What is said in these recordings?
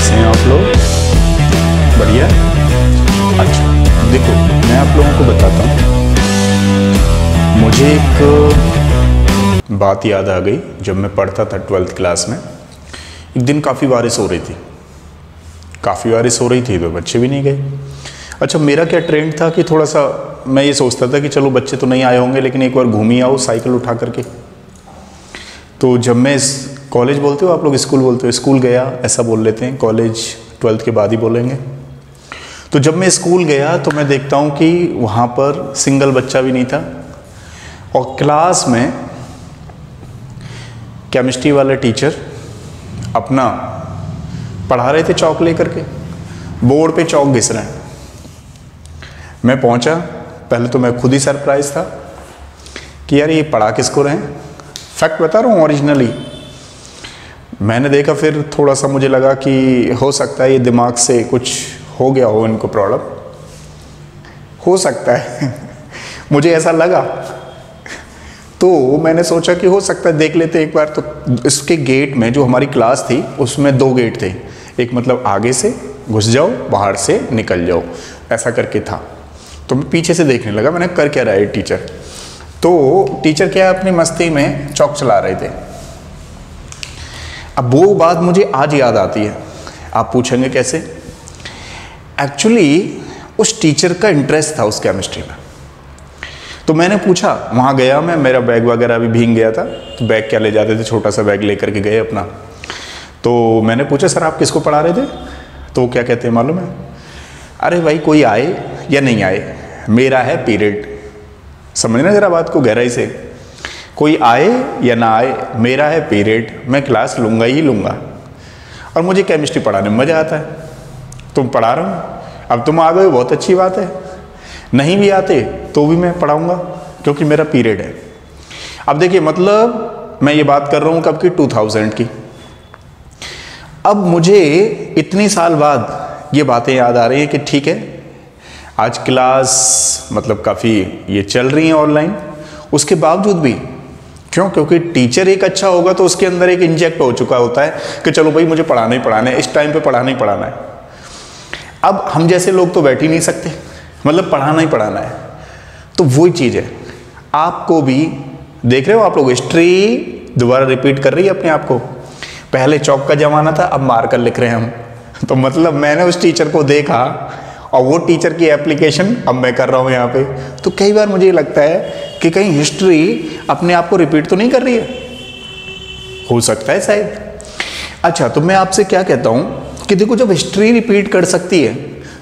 कैसे हैं आप लोग? बढ़िया। अच्छा देखो, मैं आप लोगों को बताता हूँ। मुझे एक बात याद आ गई जब मैं पढ़ता था 12th क्लास में। एक दिन काफ़ी बारिश हो रही थी तो बच्चे भी नहीं गए। अच्छा, मेरा क्या ट्रेंड था कि थोड़ा सा मैं ये सोचता था कि चलो बच्चे तो नहीं आए होंगे लेकिन एक बार घूम ही आओ साइकिल उठा करके। तो जब मैं कॉलेज बोलते हो आप लोग, स्कूल बोलते हो? स्कूल गया ऐसा बोल लेते हैं, कॉलेज 12th के बाद ही बोलेंगे। तो जब मैं स्कूल गया तो मैं देखता हूँ कि वहाँ पर सिंगल बच्चा भी नहीं था और क्लास में केमिस्ट्री वाले टीचर अपना पढ़ा रहे थे चौक लेकर के, बोर्ड पे चौक घिस रहे हैं। मैं पहुंचा, पहले तो मैं खुद ही सरप्राइज था कि यार ये पढ़ा किसको रहे हैं। फैक्ट बता रहा हूँ ओरिजिनली। मैंने देखा, फिर थोड़ा सा मुझे लगा कि हो सकता है ये दिमाग से कुछ हो गया हो, इनको प्रॉब्लम हो सकता है मुझे ऐसा लगा। तो मैंने सोचा कि हो सकता है देख लेते एक बार। तो इसके गेट में, जो हमारी क्लास थी उसमें 2 गेट थे, एक मतलब आगे से घुस जाओ, बाहर से निकल जाओ, ऐसा करके था। तो मैं पीछे से देखने लगा, मैंने कर क्या रहा है टीचर। तो टीचर क्या अपनी मस्ती में चौक चला रहे थे। अब वो बात मुझे आज याद आती है। आप पूछेंगे कैसे? एक्चुअली उस टीचर का इंटरेस्ट था उस केमिस्ट्री में। तो मैंने पूछा, वहाँ गया मैं, मेरा बैग वगैरह भी भीग गया था। तो बैग क्या ले जाते थे, छोटा सा बैग लेकर के गए अपना। तो मैंने पूछा, सर आप किसको पढ़ा रहे थे? तो क्या कहते हैं मालूम है? अरे भाई कोई आए या नहीं आए, मेरा है पीरियड। समझना जरा बात को गहराई से। कोई आए या ना आए, मेरा है पीरियड, मैं क्लास लूँगा ही लूँगा। और मुझे केमिस्ट्री पढ़ाने में मज़ा आता है। तुम पढ़ा रहा हूँ, अब तुम आ गए, बहुत अच्छी बात है। नहीं भी आते तो भी मैं पढ़ाऊँगा क्योंकि मेरा पीरियड है। अब देखिए, मतलब मैं ये बात कर रहा हूँ कब की, 2000 की। अब मुझे इतनी साल बाद ये बातें याद आ रही हैं कि ठीक है, आज क्लास मतलब काफ़ी ये चल रही हैं ऑनलाइन, उसके बावजूद भी क्यों? क्योंकि टीचर एक अच्छा होगा तो उसके अंदर एक इंजेक्ट हो चुका होता है कि चलो भाई मुझे पढ़ाना ही पढ़ाना है, इस टाइम पे पढ़ाना ही पढ़ाना है। अब हम जैसे लोग तो बैठ ही नहीं सकते, मतलब पढ़ाना ही पढ़ाना है। तो वही चीज़ है, आपको भी देख रहे हो आप लोग, हिस्ट्री दोबारा रिपीट कर रही है अपने आप को। पहले चौक का जमाना था, अब मार्कर लिख रहे हैं हम। तो मतलब मैंने उस टीचर को देखा और वो टीचर की एप्लीकेशन अब मैं कर रहा हूँ यहाँ पे। तो कई बार मुझे लगता है कि कहीं हिस्ट्री अपने आप को रिपीट तो नहीं कर रही है, हो सकता है शायद। अच्छा, तो मैं आपसे क्या कहता हूँ कि देखो, जब हिस्ट्री रिपीट कर सकती है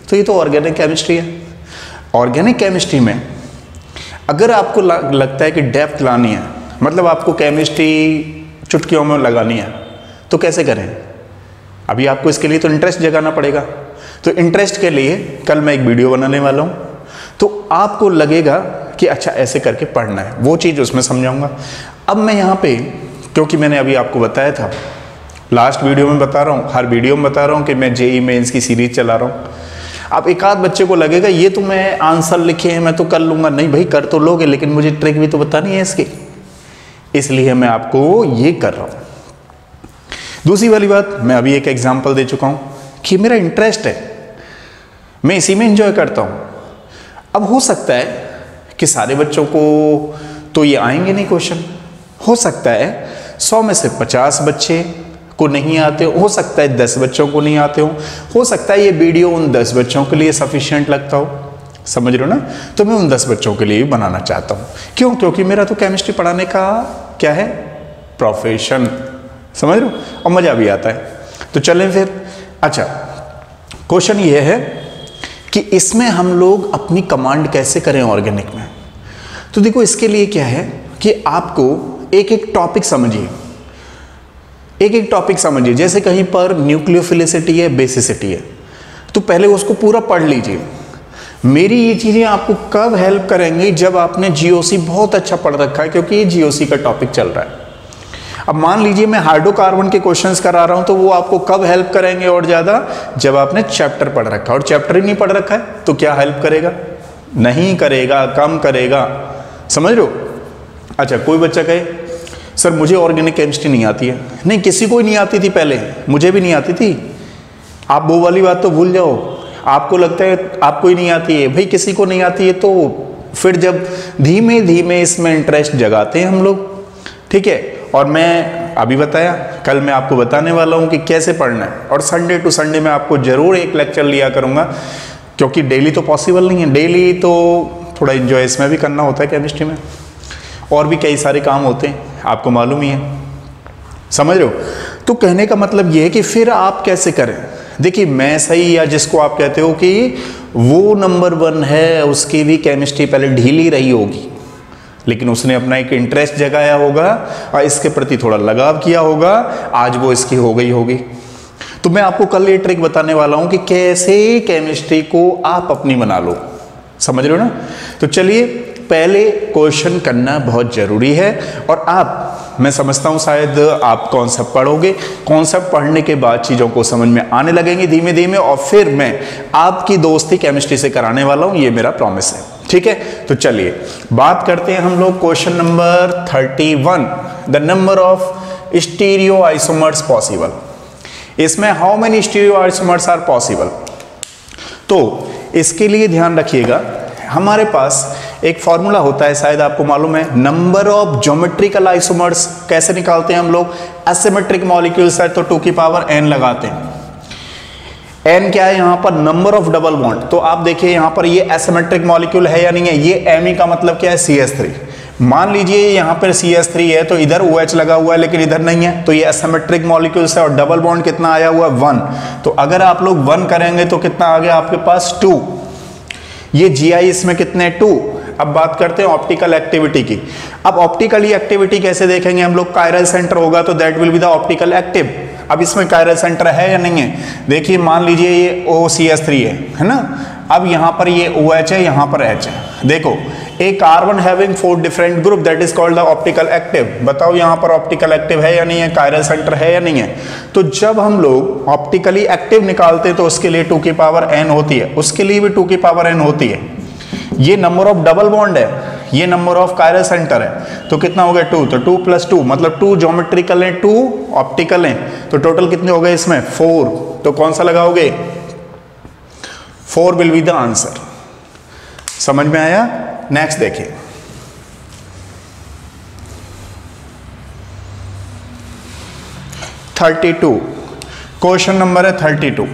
तो ये तो ऑर्गेनिक केमिस्ट्री है। ऑर्गेनिक केमिस्ट्री में अगर आपको लगता है कि डेप्थ लानी है, मतलब आपको केमिस्ट्री चुटकियों में लगानी है, तो कैसे करें? अभी आपको इसके लिए तो इंटरेस्ट जगाना पड़ेगा। तो इंटरेस्ट के लिए कल मैं एक वीडियो बनाने वाला हूँ, तो आपको लगेगा कि अच्छा ऐसे करके पढ़ना है, वो चीज़ उसमें समझाऊंगा। अब मैं यहाँ पे, क्योंकि मैंने अभी आपको बताया था, लास्ट वीडियो में बता रहा हूँ, हर वीडियो में बता रहा हूँ कि मैं जेईई मेंस की सीरीज चला रहा हूँ। अब एक आध बच्चे को लगेगा ये तो मैं आंसर लिखे हैं मैं तो कर लूँगा। नहीं भाई, कर तो लोगे, लेकिन मुझे ट्रिक भी तो बतानी है इसकी, इसलिए मैं आपको ये कर रहा हूँ। दूसरी वाली बात, मैं अभी एक एग्जाम्पल दे चुका हूँ कि मेरा इंटरेस्ट है, मैं इसी में एंजॉय करता हूँ। अब हो सकता है कि सारे बच्चों को तो ये आएंगे नहीं क्वेश्चन, हो सकता है 100 में से 50 बच्चे को नहीं आते हो सकता है 10 बच्चों को नहीं आते हो सकता है ये वीडियो उन 10 बच्चों के लिए सफिशिएंट लगता हो, समझ रहे हो ना? तो मैं उन 10 बच्चों के लिए भी बनाना चाहता हूँ। क्यों? क्योंकि मेरा तो केमिस्ट्री पढ़ाने का क्या है, प्रोफेशन, समझ रहे हो? और मज़ा भी आता है। तो चलें फिर। अच्छा, क्वेश्चन ये है कि इसमें हम लोग अपनी कमांड कैसे करें ऑर्गेनिक में। तो देखो, इसके लिए क्या है कि आपको एक एक टॉपिक समझिए, एक एक टॉपिक समझिए। जैसे कहीं पर न्यूक्लियोफिलिसिटी है, बेसिसिटी है, तो पहले उसको पूरा पढ़ लीजिए। मेरी ये चीज़ें आपको कब हेल्प करेंगी? जब आपने जीओसी बहुत अच्छा पढ़ रखा है, क्योंकि ये जीओसी का टॉपिक चल रहा है। अब मान लीजिए मैं हाइड्रोकार्बन के क्वेश्चंस करा रहा हूं, तो वो आपको कब हेल्प करेंगे और ज़्यादा? जब आपने चैप्टर पढ़ रखा है। और चैप्टर ही नहीं पढ़ रखा है तो क्या हेल्प करेगा? नहीं करेगा, कम करेगा, समझ लो। अच्छा, कोई बच्चा कहे सर मुझे ऑर्गेनिक केमिस्ट्री नहीं आती है। नहीं, किसी को ही नहीं आती थी, पहले मुझे भी नहीं आती थी। आप वो वाली बात तो भूल जाओ। आपको लगता है आपको ही नहीं आती है, भाई किसी को नहीं आती है, तो फिर जब धीमे धीमे इसमें इंटरेस्ट जगाते हैं हम लोग, ठीक है। और मैं अभी बताया, कल मैं आपको बताने वाला हूं कि कैसे पढ़ना है, और संडे टू संडे मैं आपको जरूर एक लेक्चर लिया करूंगा, क्योंकि डेली तो पॉसिबल नहीं है। डेली तो थोड़ा एंजॉय इसमें भी करना होता है केमिस्ट्री में, और भी कई सारे काम होते हैं, आपको मालूम ही है, समझ रहे हो। तो कहने का मतलब ये है कि फिर आप कैसे करें। देखिए मैं सही, या जिसको आप कहते हो कि वो नंबर 1 है, उसकी भी केमिस्ट्री पहले ढीली रही होगी, लेकिन उसने अपना एक इंटरेस्ट जगाया होगा और इसके प्रति थोड़ा लगाव किया होगा, आज वो इसकी हो गई होगी। तो मैं आपको कल ये ट्रिक बताने वाला हूं कि कैसे केमिस्ट्री को आप अपनी बना लो, समझ रहे हो ना। तो चलिए, पहले क्वेश्चन करना बहुत जरूरी है, और आप, मैं समझता हूं शायद आप कॉन्सेप्ट पढ़ोगे, कॉन्सेप्ट पढ़ने के बाद चीजों को समझ में आने लगेंगी धीमे धीमे, और फिर मैं आपकी दोस्ती केमिस्ट्री से कराने वाला हूं, ये मेरा प्रॉमिस है, ठीक है। तो चलिए बात करते हैं हम लोग question number 31, the number of stereo isomers possible. इसमें how many stereo isomers are possible. तो इसके लिए ध्यान रखिएगा, हमारे पास एक फॉर्मूला होता है, शायद आपको मालूम है, नंबर ऑफ ज्योमेट्रिकल आइसोमर्स कैसे निकालते हैं हम लोग। एसिमेट्रिक मॉलिक्यूल्स है तो 2 की पावर n लगाते हैं। n क्या है यहाँ पर, नंबर ऑफ डबल बॉन्ड। तो आप देखिए यहाँ पर ये एसिमेट्रिक मॉलिक्यूल है या नहीं है, ये Me का मतलब क्या है, CH3। मान लीजिए यहाँ पर CH3 है तो इधर OH लगा हुआ है लेकिन इधर नहीं है, तो ये एसिमेट्रिक मॉलिक्यूल्स है, और डबल बॉन्ड कितना आया हुआ है, 1। तो अगर आप लोग 1 करेंगे तो कितना आ गया आपके पास, 2। ये GI इसमें कितने, 2। अब बात करते हैं ऑप्टिकल एक्टिविटी की। अब ऑप्टिकली एक्टिविटी कैसे देखेंगे हम लोग, कायरल सेंटर होगा तो that will be the optical active. अब इसमें कायरल सेंटर है या नहीं है, देखिए मान लीजिए ये OCH3 है ना। अब यहाँ पर ये OH है, यहाँ पर H है। देखो a carbon having 4 different group that is called the optical active. बताओ यहाँ पर ऑप्टिकल एक्टिव है या नहीं है, कायरल सेंटर है या नहीं है। तो जब हम लोग ऑप्टिकली एक्टिव निकालते हैं तो उसके लिए 2 की पावर n होती है, उसके लिए भी 2 की पावर n होती है। ये नंबर ऑफ डबल बॉन्ड है, ये नंबर ऑफ कायरल सेंटर है, तो कितना हो गया, 2। तो 2 + 2 मतलब 2 ज्योमेट्रिकल है, 2 ऑप्टिकल है, तो टोटल कितने हो गए इसमें, 4। तो कौन सा लगाओगे, 4 विल बी द आंसर। समझ में आया। नेक्स्ट देखिए, क्वेश्चन नंबर है 32।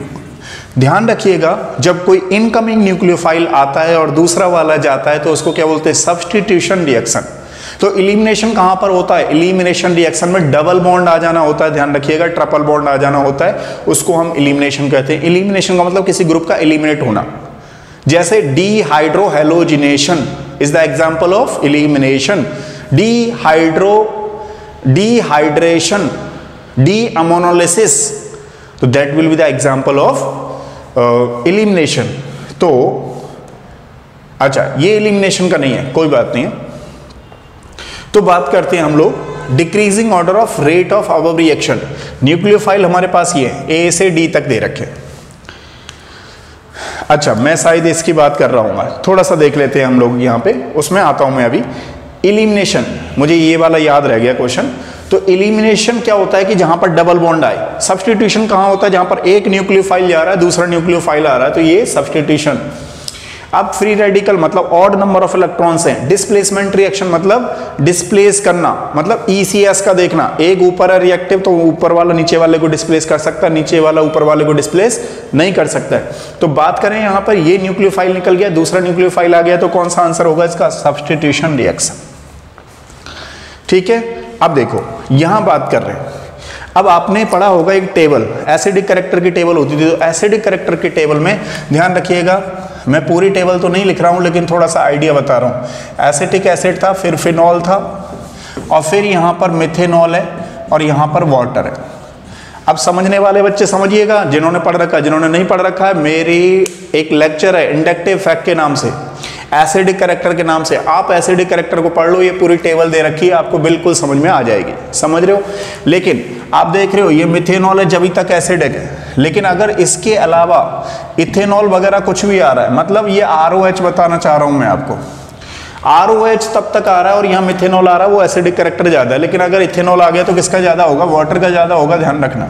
ध्यान रखिएगा, जब कोई इनकमिंग न्यूक्लियोफाइल आता है और दूसरा वाला जाता है तो उसको क्या बोलते हैं, सब्स्टिट्यूशन रिएक्शन। तो इलिमिनेशन कहां पर होता है, इलिमिनेशन रिएक्शन में डबल बॉन्ड आ जाना होता है, ध्यान रखिएगा, ट्रिपल बॉन्ड आ जाना होता है, उसको हम इलिमिनेशन कहते हैं। इलिमिनेशन का मतलब किसी ग्रुप का एलिमिनेट होना, जैसे dehydrohalogenation is the example of elimination. Dehydration, deammonolysis, तो that will be the example of elimination. तो अच्छा, ये इलिमिनेशन का नहीं है, कोई बात नहीं है। तो बात करते हैं हम लोग decreasing order of rate of above reaction. Nucleophile हमारे पास ये A से D तक दे रखे। अच्छा, मैं शायद इसकी बात कर रहा हूँ, थोड़ा सा देख लेते हैं हम लोग यहाँ पे, उसमें आता हूं मैं अभी। इलिमिनेशन, मुझे ये वाला याद रह गया क्वेश्चन। तो इलिमिनेशन क्या होता है कि जहां पर डबल बॉन्ड आए। सब्स्टिट्यूशन कहां होता है, जहां पर एक न्यूक्लियोफाइल जा रहा है, दूसरा न्यूक्लियोफाइल आ रहा है, तो ये सब्स्टिट्यूशन। अब फ्री रेडिकल मतलब ऑड नंबर ऑफ इलेक्ट्रॉन्स हैं। डिस्प्लेसमेंट रिएक्शन मतलब डिस्प्लेस करना, मतलब ECS का देखना, एक ऊपर है रिएक्टिव तो ऊपर वाला नीचे वाले को डिस्प्लेस कर सकता है, नीचे वाला ऊपर वाले को डिस्प्लेस नहीं कर सकता है। तो बात करें यहाँ पर, ये न्यूक्लियोफाइल निकल गया, दूसरा न्यूक्लियोफाइल आ गया, तो कौन सा आंसर होगा इसका, सब्स्टिट्यूशन रिएक्शन। ठीक है, अब देखो यहां बात कर रहे हैं। अब आपने पढ़ा होगा एक टेबल, एसिडिक कैरेक्टर की टेबल होती थी। तो एसिडिक कैरेक्टर की टेबल में ध्यान रखिएगा, मैं पूरी टेबल तो नहीं लिख रहा हूं लेकिन थोड़ा सा आइडिया बता रहा हूं। एसिटिक एसिड था, फिर फिनॉल था, और फिर यहां पर मिथेनॉल है, और यहां पर वाटर है। अब समझने वाले बच्चे समझिएगा, जिन्होंने पढ़ रखा है, जिन्होंने नहीं पढ़ रखा है, मेरी एक लेक्चर है इंडक्टिव फैक्ट के नाम से, एसिडिक कैरेक्टर के नाम से। आप एसिडिक कैरेक्टर को पढ़ लो, ये पूरी टेबल दे रखी है, आपको बिल्कुल समझ में आ जाएगी, समझ रहे हो। लेकिन आप देख रहे हो ये मिथेनॉल है, जब तक एसिडिक है, लेकिन अगर इसके अलावा इथेनॉल वगैरह कुछ भी आ रहा है, मतलब ये ROH बताना चाह रहा हूं मैं आपको। ROH तब तक आ रहा है और यहाँ मिथेनॉल आ रहा है, वो एसिडिक कैरेक्टर ज्यादा है। लेकिन अगर इथेनॉल आ गया तो किसका ज्यादा होगा, वाटर का ज्यादा होगा, ध्यान रखना।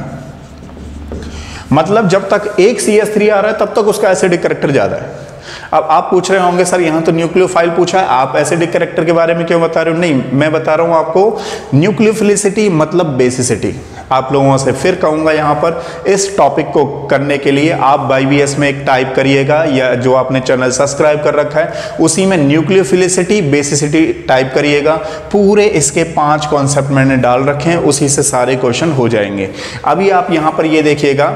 मतलब जब तक एक CH3 आ रहा है तब तक उसका एसिडिक कैरेक्टर ज्यादा है। अब आप पूछ रहे होंगे सर यहाँ तो न्यूक्लियोफाइल पूछा है, आप एसिडिक कैरेक्टर के बारे में क्यों बता रहे हो? नहीं, मैं बता रहा हूँ आपको न्यूक्लियोफिलिसिटी मतलब बेसिसिटी। आप लोगों से फिर कहूंगा यहाँ पर इस टॉपिक को करने के लिए आप YBS में एक टाइप करिएगा, या जो आपने चैनल सब्सक्राइब कर रखा है उसी में न्यूक्लियोफिलिसिटी बेसिसिटी टाइप करिएगा। पूरे इसके 5 कॉन्सेप्ट मैंने डाल रखे हैं, उसी से सारे क्वेश्चन हो जाएंगे। अभी आप यहाँ पर ये देखिएगा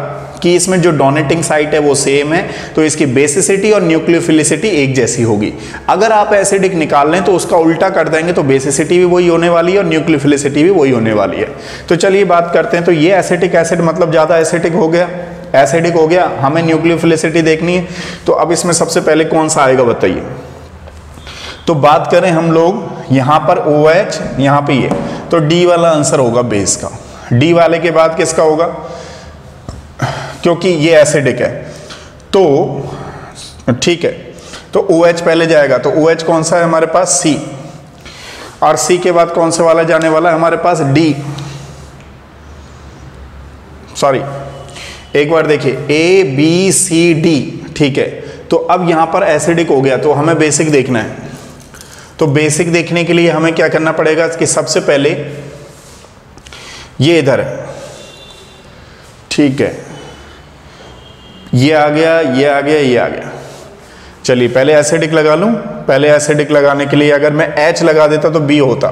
कि इसमें जो डोनेटिंग साइट है वो सेम है, तो इसकी बेसिसिटी और न्यूक्लियोफिलिसिटी एक जैसी होगी। अगर आप एसिडिक निकाल लें तो उसका उल्टा कर देंगे, तो बेसिसिटी भी वही होने वाली है और न्यूक्लियोफिलिसिटी भी वही होने वाली है। तो चलिए बात करते हैं। तो ये एसिटिक एसिड मतलब ज़्यादा एसिडिक हो गया, एसिडिक हो गया, हमें न्यूक्लियोफिलिसिटी देखनी है। तो अब इसमें सबसे पहले कौन सा आएगा बताइए? तो बात करें हम लोग यहाँ पर OH, यहाँ पे ये, तो D वाला आंसर होगा बेस का। D वाले के बाद किसका होगा? क्योंकि ये एसिडिक है तो ठीक है, तो OH पहले जाएगा। तो OH कौन सा है हमारे पास? C, और C के बाद कौन सा वाला जाने वाला है हमारे पास? D। सॉरी, एक बार देखिए, A B C D, ठीक है। तो अब यहां पर एसिडिक हो गया, तो हमें बेसिक देखना है। तो बेसिक देखने के लिए हमें क्या करना पड़ेगा कि सबसे पहले ये इधर है, ठीक है, ये आ गया, ये आ गया, ये आ गया। चलिए पहले एसिडिक लगा लूं। पहले एसिडिक लगाने के लिए अगर मैं H लगा देता तो B होता,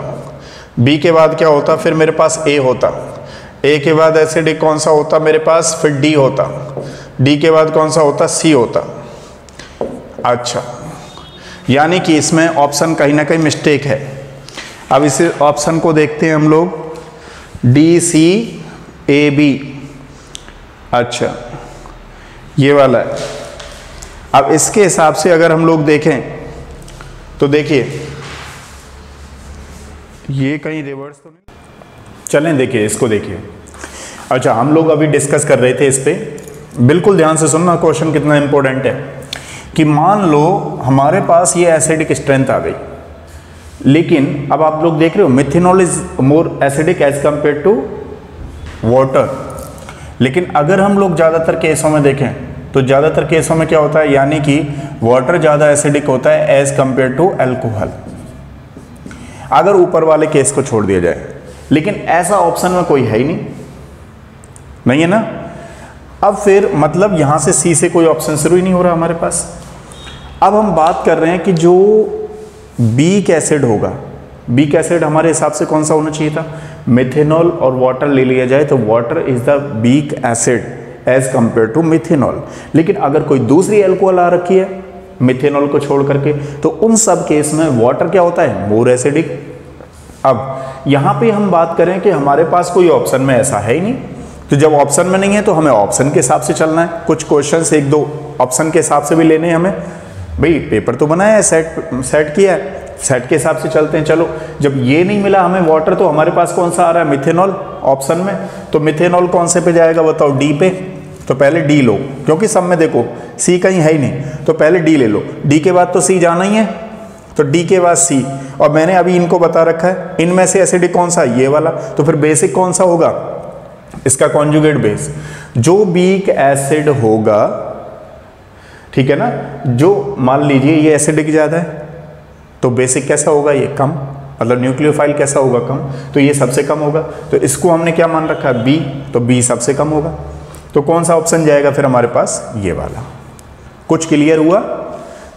B के बाद क्या होता? फिर मेरे पास A होता, A के बाद एसिडिक कौन सा होता मेरे पास? फिर D होता, D के बाद कौन सा होता? C होता। अच्छा, यानी कि इसमें ऑप्शन कहीं ना कहीं मिस्टेक है। अब इस ऑप्शन को देखते हैं हम लोग, D C A B। अच्छा, ये वाला है। अब इसके हिसाब से अगर हम लोग देखें तो देखिए ये कहीं रिवर्स तो नहीं, चलें देखिए इसको देखिए। अच्छा, हम लोग अभी डिस्कस कर रहे थे इस पे, बिल्कुल ध्यान से सुनना, क्वेश्चन कितना इंपॉर्टेंट है। कि मान लो हमारे पास ये एसिडिक स्ट्रेंथ आ गई, लेकिन अब आप लोग देख रहे हो methanol is more acidic as compare to water. लेकिन अगर हम लोग ज़्यादातर केसों में देखें तो ज़्यादातर केसों में क्या होता है, यानी कि वाटर ज़्यादा एसिडिक होता है एज कंपेयर टू अल्कोहल, अगर ऊपर वाले केस को छोड़ दिया जाए। लेकिन ऐसा ऑप्शन में कोई है ही नहीं है ना। अब फिर मतलब यहाँ से C से कोई ऑप्शन शुरू ही नहीं हो रहा हमारे पास। अब हम बात कर रहे हैं कि जो बीक एसिड होगा, बीक एसिड हमारे हिसाब से कौन सा होना चाहिए था? मिथेनॉल और वाटर ले लिया जाए तो water is the weak acid as compare to methanol. लेकिन अगर कोई दूसरी एल्कोहल आ रखी है मिथेनॉल को छोड़ करके, तो उन सब केस में वाटर क्या होता है? More acidic. अब यहाँ पे हम बात करें कि हमारे पास कोई ऑप्शन में ऐसा है ही नहीं, तो जब ऑप्शन में नहीं है तो हमें ऑप्शन के हिसाब से चलना है। कुछ क्वेश्चंस एक दो ऑप्शन के हिसाब से भी लेने हैं हमें, भाई पेपर तो बनाया है, सेट किया है, सेट के हिसाब से चलते हैं। चलो, जब ये नहीं मिला हमें वाटर, तो हमारे पास कौन सा आ रहा है? मिथेनॉल ऑप्शन में। तो मिथेनॉल कौन से पे जाएगा बताओ? डी पे। तो पहले डी लो, क्योंकि सब में देखो सी कहीं है ही नहीं, तो पहले डी ले लो। डी के बाद तो सी जाना ही है, तो डी के बाद सी। और मैंने अभी इनको बता रखा है, इनमें से एसिडिक कौन सा? ये वाला। तो फिर बेसिक कौन सा होगा? इसका कॉन्जुगेट बेस। जो बीक एसिड होगा, ठीक है ना, जो मान लीजिए ये एसिडिक ज़्यादा है तो बेसिक कैसा होगा? ये कम, मतलब न्यूक्लियोफाइल कैसा होगा? कम, तो ये सबसे कम होगा। तो इसको हमने क्या मान रखा है? बी, तो बी सबसे कम होगा। तो कौन सा ऑप्शन जाएगा फिर हमारे पास? ये वाला। कुछ क्लियर हुआ?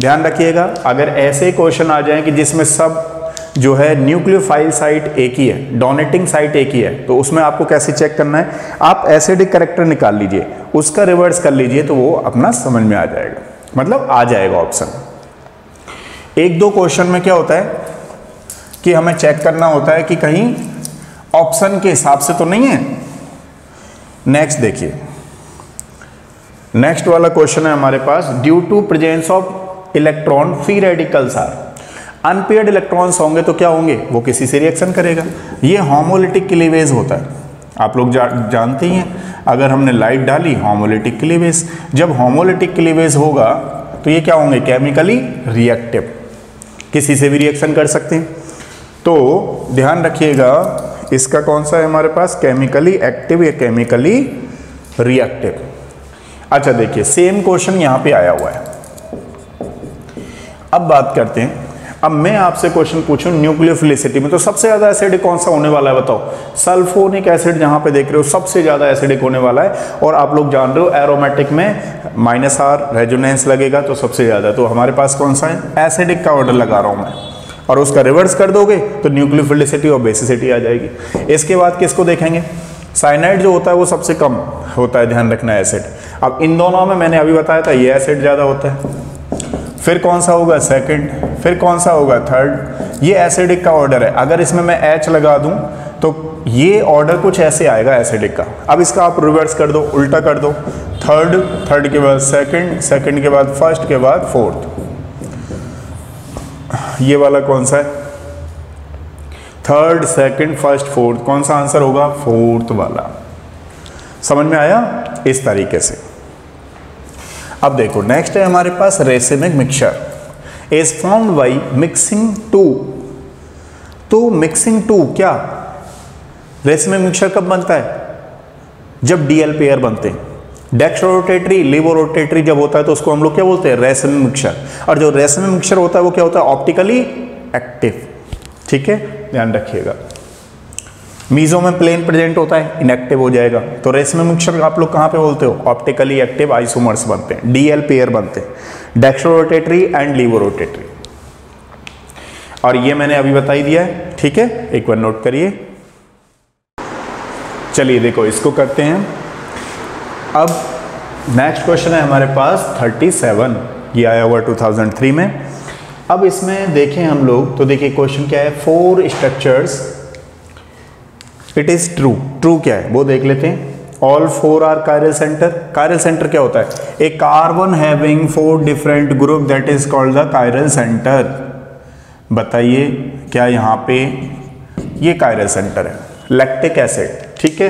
ध्यान रखिएगा, अगर ऐसे क्वेश्चन आ जाए कि जिसमें सब जो है न्यूक्लियोफाइल साइट एक ही है, डोनेटिंग साइट एक ही है, तो उसमें आपको कैसे चेक करना है? आप एसिडिक कैरेक्टर निकाल लीजिए, उसका रिवर्स कर लीजिए, तो वो अपना समझ में आ जाएगा, मतलब आ जाएगा ऑप्शन। एक दो क्वेश्चन में क्या होता है कि हमें चेक करना होता है कि कहीं ऑप्शन के हिसाब से तो नहीं है। नेक्स्ट देखिए, नेक्स्ट वाला क्वेश्चन है हमारे पास, due to presence of electron free radicals are. Unpaired electrons होंगे तो क्या होंगे? वो किसी से रिएक्शन करेगा। ये होमोलिटिक क्लीवेज होता है, आप लोग जानते ही हैं। अगर हमने लाइट डाली, होमोलिटिक क्लीवेज, जब होमोलिटिक क्लीवेज होगा तो ये क्या होंगे? केमिकली रिएक्टिव, किसी से भी रिएक्शन कर सकते हैं। तो ध्यान रखिएगा, इसका कौन सा है हमारे पास? केमिकली एक्टिव या केमिकली रिएक्टिव। अच्छा देखिए सेम क्वेश्चन यहाँ पे आया हुआ है। अब बात करते हैं, अब मैं आपसे क्वेश्चन पूछूं न्यूक्लियोफिलिसिटी में, तो सबसे ज्यादा एसिडिक कौन सा होने वाला है बताओ? सल्फोनिक एसिड जहां पे देख रहे हो सबसे ज्यादा एसिडिक होने वाला है। और आप लोग जान रहे हो एरोमेटिक में -R रेजोनेंस लगेगा तो सबसे ज्यादा, तो हमारे पास कौन सा है? एसिडिक का ऑर्डर लगा रहा हूं मैं, और उसका रिवर्स कर दोगे तो न्यूक्लियोफिलिसिटी और बेसिसिटी आ जाएगी। इसके बाद किसको देखेंगे? साइनाइड जो होता है वो सबसे कम होता है, ध्यान रखना एसिड। अब इन दोनों में मैंने अभी बताया था ये एसिड ज्यादा होता है, फिर कौन सा होगा? सेकंड, फिर कौन सा होगा? थर्ड। ये एसिडिक का ऑर्डर है। अगर इसमें मैं H लगा दूं तो ये ऑर्डर कुछ ऐसे आएगा एसिडिक का। अब इसका आप रिवर्स कर दो, उल्टा कर दो, थर्ड, थर्ड के बाद सेकंड, सेकंड के बाद फर्स्ट, के बाद फोर्थ। ये वाला कौन सा है? Third, second, first, fourth. कौन सा आंसर होगा? फोर्थ वाला। समझ में आया? इस तरीके से। अब देखो नेक्स्ट है हमारे पास racemic mixture is formed by mixing two. तो मिक्सिंग टू क्या? रेसिमिक मिक्सचर कब बनता है? जब डीएल पेयर बनते हैं। डेक्स्ट्रोरोटेटरी, लिवोरोटेटरी जब होता है तो उसको हम लोग क्या बोलते हैं? Racemic mixture. और जो रेसिमिक मिक्सचर होता है वो क्या होता है? Optically active. ठीक है, ध्यान रखिएगा। मीजो में प्लेन प्रेजेंट होता है, इनएक्टिव हो जाएगा। तो रेसिमिक मिक्सचर आप लोग कहां पे बोलते हो? ऑप्टिकली एक्टिव आइसोमर्स बनते हैं, डीएल पेयर बनते हैं, डेक्स्ट्रोरोटेटरी एंड लिवोरोटेटरी। और ये मैंने अभी बता ही दिया है। ठीक है, एक बार नोट करिए। चलिए देखो इसको करते हैं। अब नेक्स्ट क्वेश्चन है हमारे पास 37, ये आया हुआ 2003 में। अब इसमें देखें हम लोग, तो देखिए क्वेश्चन क्या है? 4 structures it is true. True क्या है वो देख लेते हैं। All 4 are chiral centre. Chiral centre क्या होता है? A carbon having 4 different group that is called the chiral centre. बताइए क्या यहाँ पे ये कायरल सेंटर है? Lactic acid. ठीक है,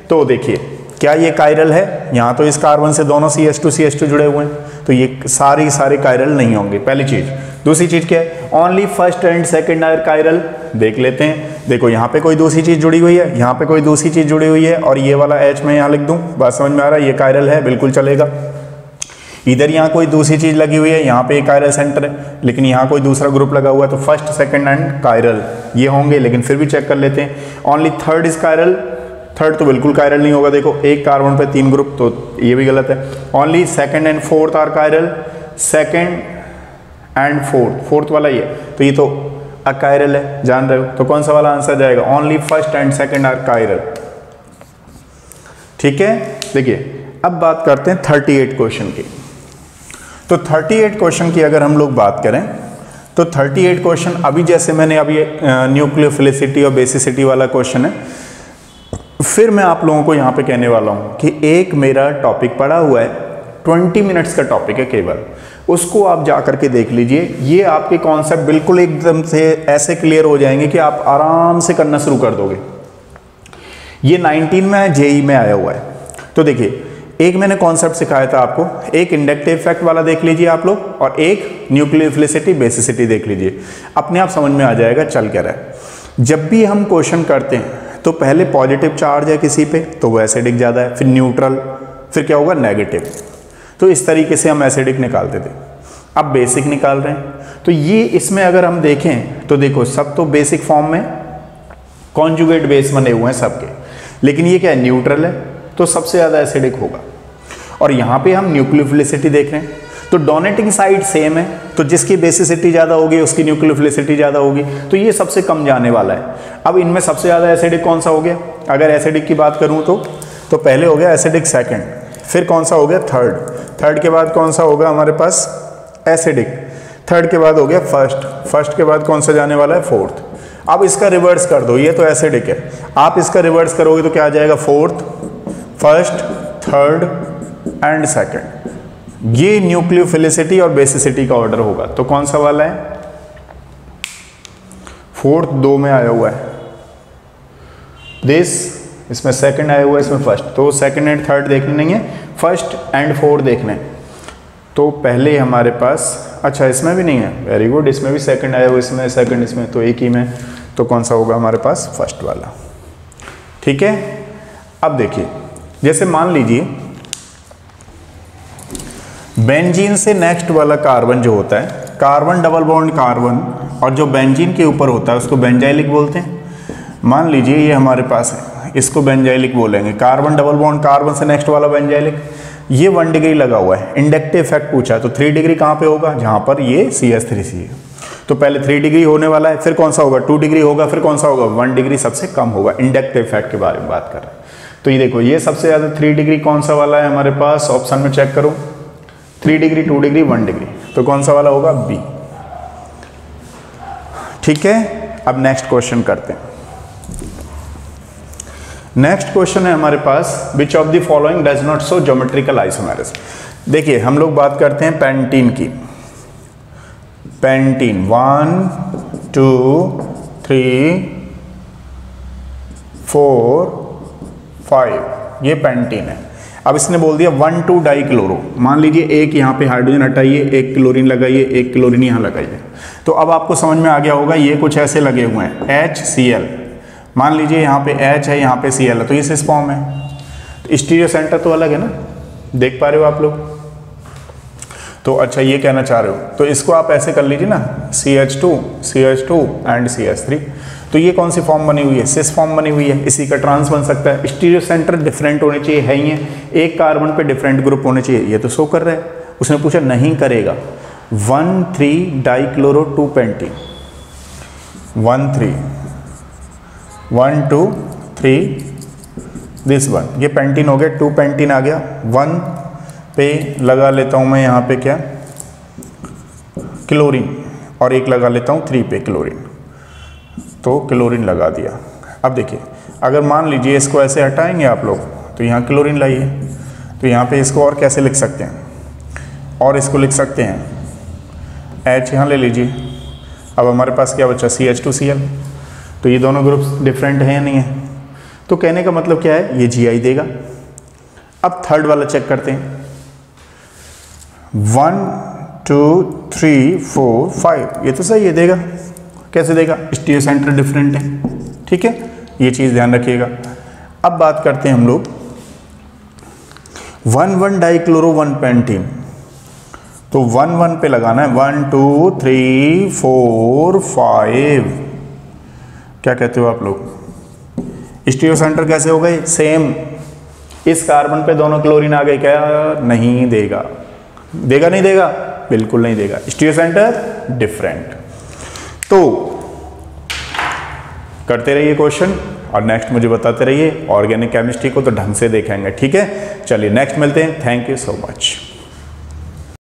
तो देखिए क्या ये कायरल है? यहाँ तो इस कार्बन से दोनों CH2 जुड़े हुए हैं, तो ये सारे कायरल नहीं होंगे, पहली चीज। दूसरी चीज क्या है? Only first and second are chiral. देख लेते हैं। देखो यहाँ पे कोई दूसरी चीज जुड़ी हुई है, यहाँ पे कोई दूसरी चीज जुड़ी हुई है, और ये वाला H मैं यहाँ लिख दूं, बात समझ में आ रहा है? ये कायरल है, बिल्कुल चलेगा। इधर यहाँ कोई दूसरी चीज लगी हुई है, यहाँ पे कायरल सेंटर है, लेकिन यहाँ कोई दूसरा ग्रुप लगा हुआ है, तो फर्स्ट, सेकंड एंड कायरल ये होंगे। लेकिन फिर भी चेक कर लेते हैं। Only third is chiral. Third तो बिल्कुल कायरल नहीं होगा। देखो एक कार्बन पे 3 ग्रुप, तो ये भी गलत है। Only second and fourth are chiral. Second and fourth वाला ये, तो ये तो अकायरल है, जान रहे हो? तो कौन सा वाला आंसर जाएगा? Only first and second are chiral. ठीक है, देखिए अब बात करते हैं 38 क्वेश्चन की। तो 38 क्वेश्चन की अगर हम लोग बात करें तो 38 क्वेश्चन अभी जैसे मैंने अभी न्यूक्लियोफिलिसिटी और बेसिसिटी वाला क्वेश्चन है, फिर मैं आप लोगों को यहाँ पे कहने वाला हूँ कि एक मेरा टॉपिक पड़ा हुआ है, 20 मिनट्स का टॉपिक है केवल, उसको आप जा करके देख लीजिए। ये आपके कॉन्सेप्ट बिल्कुल एकदम से ऐसे क्लियर हो जाएंगे कि आप आराम से करना शुरू कर दोगे। ये 19 में जेई में आया हुआ है। तो देखिए एक मैंने कॉन्सेप्ट सिखाया था आपको, एक इंडक्टिव इफेक्ट वाला देख लीजिए आप लोग, और एक न्यूक्लियोफिलिसिटी बेसिसिटी देख लीजिए। अपने आप समझ में आ जाएगा चल क्या रहा है। जब भी हम क्वेश्चन करते हैं तो पहले पॉजिटिव चार्ज है किसी पे तो वो एसिडिक ज़्यादा है, फिर न्यूट्रल, फिर क्या होगा? नेगेटिव। तो इस तरीके से हम एसिडिक निकालते थे। अब बेसिक निकाल रहे हैं, तो ये इसमें अगर हम देखें तो देखो सब तो बेसिक फॉर्म में कॉन्जुगेट बेस बने हुए हैं सबके, लेकिन ये क्या है? न्यूट्रल है, तो सबसे ज़्यादा एसिडिक होगा। और यहाँ पे हम न्यूक्लियोफिलिसिटी देख रहे हैं, तो डोनेटिंग साइड सेम है, तो जिसकी बेसिसिटी ज़्यादा होगी उसकी न्यूक्लियोफिलिसिटी ज़्यादा होगी, तो ये सबसे कम जाने वाला है। अब इनमें सबसे ज़्यादा एसिडिक कौन सा हो गया? अगर एसिडिक की बात करूँ तो पहले हो गया एसिडिक सेकंड, फिर कौन सा हो गया? थर्ड। थर्ड के बाद कौन सा होगा हमारे पास? एसिडिक। थर्ड के बाद हो गया फर्स्ट। फर्स्ट के बाद कौन सा जाने वाला है? फोर्थ। अब इसका रिवर्स कर दो, ये तो एसिडिक है, आप इसका रिवर्स करोगे तो क्या आ जाएगा? Fourth, first, third and second. ये न्यूक्लियोफिलिसिटी और बेसिसिटी का ऑर्डर होगा। तो कौन सा वाला है? फोर्थ 2 में आया हुआ है दिस, इसमें सेकंड आया हुआ है, इसमें फर्स्ट। तो सेकंड एंड थर्ड देखने नहीं है, फर्स्ट एंड फोर्थ देखने। तो पहले हमारे पास, अच्छा इसमें भी नहीं है, वेरी गुड, इसमें भी सेकंड आया हुआ, इसमें सेकंड, इसमें तो एक ही में, तो कौन सा होगा हमारे पास? फर्स्ट वाला। ठीक है, अब देखिए जैसे मान लीजिए बेंजीन से नेक्स्ट वाला कार्बन जो होता है, कार्बन डबल बॉन्ड कार्बन, और जो बेंजीन के ऊपर होता है उसको बेंजाइलिक बोलते हैं। मान लीजिए ये हमारे पास है, इसको बेंजाइलिक बोलेंगे। कार्बन डबल बॉन्ड कार्बन से नेक्स्ट वाला बेंजाइलिक, ये 1 डिग्री लगा हुआ है। इंडक्टिव इफेक्ट पूछा है तो 3 डिग्री कहाँ पे होगा, जहाँ पर ये CH3C है। तो पहले 3 डिग्री होने वाला है, फिर कौन सा होगा, 2 डिग्री होगा, फिर कौन सा होगा, 1 डिग्री सबसे कम होगा। इंडक्टिव इफेक्ट के बारे में बात कर रहे हैं। तो ये देखो, ये सबसे ज़्यादा 3 डिग्री कौन सा वाला है हमारे पास, ऑप्शन में चेक करो, 3 डिग्री, 2 डिग्री, 1 डिग्री, तो कौन सा वाला होगा, बी। ठीक है, अब नेक्स्ट क्वेश्चन करते हैं। नेक्स्ट क्वेश्चन है हमारे पास, which of the following does not show geometrical isomerism. देखिए हम लोग बात करते हैं पेंटीन की। पेंटीन 1 2 3 4 5, ये पेंटीन है। अब इसने बोल दिया 1 2 डाइक्लोरो। मान लीजिए एक यहाँ पे हाइड्रोजन हटाइए, एक क्लोरीन लगाइए, एक क्लोरीन यहाँ लगाइए। तो अब आपको समझ में आ गया होगा, ये कुछ ऐसे लगे हुए हैं, HCl। मान लीजिए यहाँ पे H है, यहाँ पे Cl है, तो ये सिस फॉर्म है। तो स्टीरियो सेंटर तो अलग है ना, देख पा रहे हो आप लोग। तो अच्छा ये कहना चाह रहे हो, तो इसको आप ऐसे कर लीजिए ना, CH2 CH2 एंड CH3। तो ये कौन सी फॉर्म बनी हुई है, सिस फॉर्म बनी हुई है। इसी का ट्रांस बन सकता है। स्टीरियो सेंटर डिफरेंट होने चाहिए, है ही है। एक कार्बन पे डिफरेंट ग्रुप होने चाहिए, ये तो शो कर रहा है। उसने पूछा नहीं करेगा। 1 3 डाइक्लोरो 2 पेंटीन, 1 3 1 2 3 दिस वन, ये पेंटीन हो गया, 2 पेंटीन आ गया। 1 पे लगा लेता हूँ मैं यहाँ पे क्या, क्लोरीन, और एक लगा लेता हूँ 3 पे क्लोरीन, तो क्लोरीन लगा दिया। अब देखिए, अगर मान लीजिए इसको ऐसे हटाएंगे आप लोग, तो यहाँ क्लोरीन लाइए, तो यहाँ पे इसको और कैसे लिख सकते हैं, और इसको लिख सकते हैं H, यहाँ ले लीजिए। अब हमारे पास क्या बचा, CH2Cl। तो ये दोनों ग्रुप्स डिफरेंट हैं या नहीं है, तो कहने का मतलब क्या है, ये Gi देगा। अब थर्ड वाला चेक करते हैं, 1 2 3 4 5, ये तो सही है, देगा। कैसे देगा, स्टीरियो सेंटर डिफरेंट है। ठीक है, ये चीज़ ध्यान रखिएगा। अब बात करते हैं हम लोग 1 1 डाइक्लोरो 1 पेंटीन, तो 1 1 पे लगाना है, 1 2 3 4 5। क्या कहते हो आप लोग, स्टीरियो सेंटर कैसे हो गए, सेम। इस कार्बन पे दोनों क्लोरीन आ गए, क्या नहीं देगा, देगा नहीं देगा, बिल्कुल नहीं देगा। Stereo centre different. तो करते रहिए क्वेश्चन, और नेक्स्ट मुझे बताते रहिए। ऑर्गेनिक केमिस्ट्री को तो ढंग से देखेंगे। ठीक है, चलिए नेक्स्ट मिलते हैं। Thank you so much.